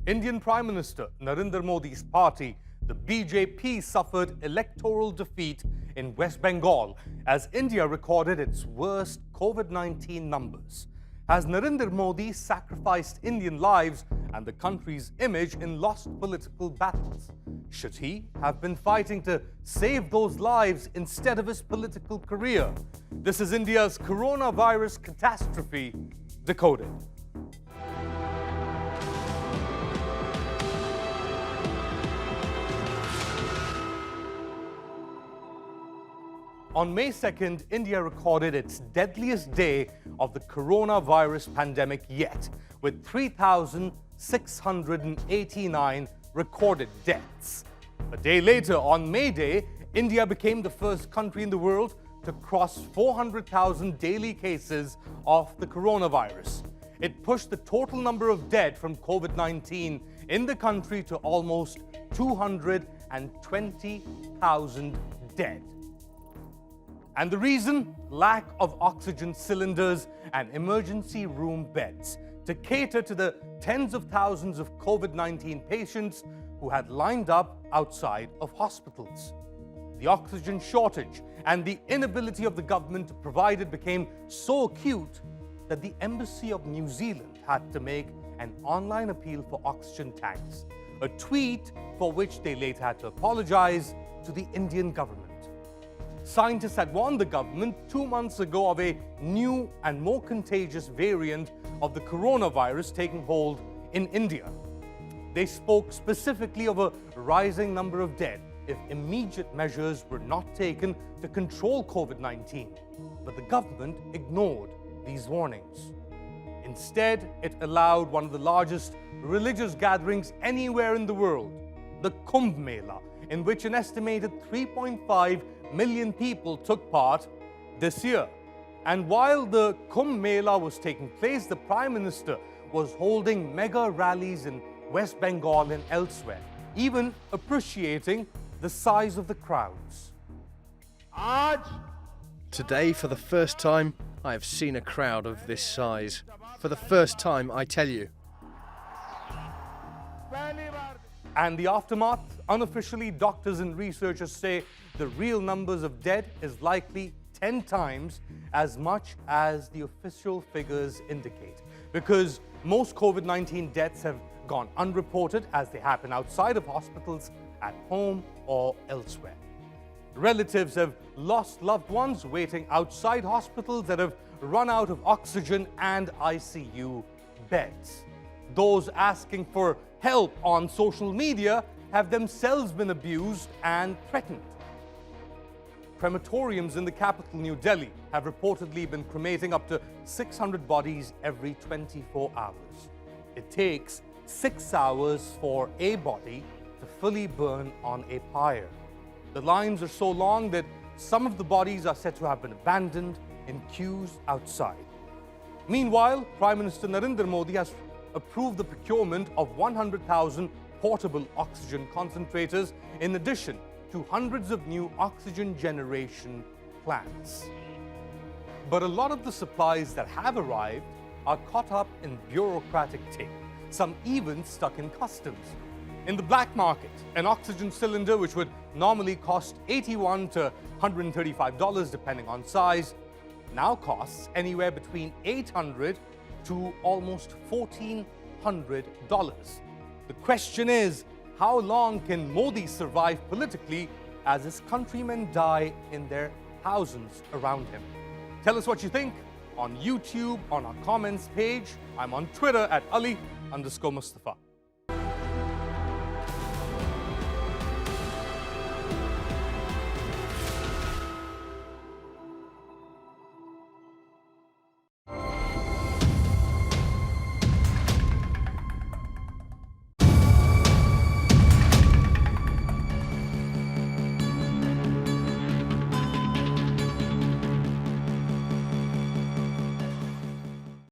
Indian Prime Minister Narendra Modi's party, the BJP, suffered electoral defeat in West Bengal as India recorded its worst COVID-19 numbers. Has Narendra Modi sacrificed Indian lives and the country's image in lost political battles? Should he have been fighting to save those lives instead of his political career? This is India's coronavirus catastrophe, Decoded. On May 2nd, India recorded its deadliest day of the coronavirus pandemic yet, with 3,689 recorded deaths. A day later, on May Day, India became the first country in the world to cross 400,000 daily cases of the coronavirus. It pushed the total number of dead from COVID-19 in the country to almost 220,000 dead. And the reason? Lack of oxygen cylinders and emergency room beds to cater to the tens of thousands of COVID-19 patients who had lined up outside of hospitals. The oxygen shortage and the inability of the government to provide it became so acute that the Embassy of New Zealand had to make an online appeal for oxygen tanks, a tweet for which they later had to apologize to the Indian government. Scientists had warned the government 2 months ago of a new and more contagious variant of the coronavirus taking hold in India. They spoke specifically of a rising number of dead if immediate measures were not taken to control COVID-19. But the government ignored these warnings. Instead, it allowed one of the largest religious gatherings anywhere in the world, the Kumbh Mela, in which an estimated 3.5 million people took part this year. And while the Kumbh Mela was taking place, the Prime Minister was holding mega rallies in West Bengal and elsewhere, even appreciating the size of the crowds. Today, for the first time, I have seen a crowd of this size. For the first time, I tell you. And the aftermath? Unofficially, doctors and researchers say the real numbers of dead is likely 10 times as much as the official figures indicate, because most COVID-19 deaths have gone unreported as they happen outside of hospitals, at home or elsewhere. Relatives have lost loved ones waiting outside hospitals that have run out of oxygen and ICU beds. Those asking for help on social media have themselves been abused and threatened. Crematoriums in the capital, New Delhi, have reportedly been cremating up to 600 bodies every 24 hours. It takes 6 hours for a body to fully burn on a pyre. The lines are so long that some of the bodies are said to have been abandoned in queues outside. Meanwhile, Prime Minister Narendra Modi has approved the procurement of 100,000 portable oxygen concentrators in addition to hundreds of new oxygen generation plants. But a lot of the supplies that have arrived are caught up in bureaucratic tape, some even stuck in customs. In the black market, an oxygen cylinder, which would normally cost $81 to $135 depending on size, now costs anywhere between $800 to almost $1,400. The question is, how long can Modi survive politically as his countrymen die in their thousands around him? Tell us what you think on YouTube, on our comments page. I'm on Twitter at Ali_Mustafa.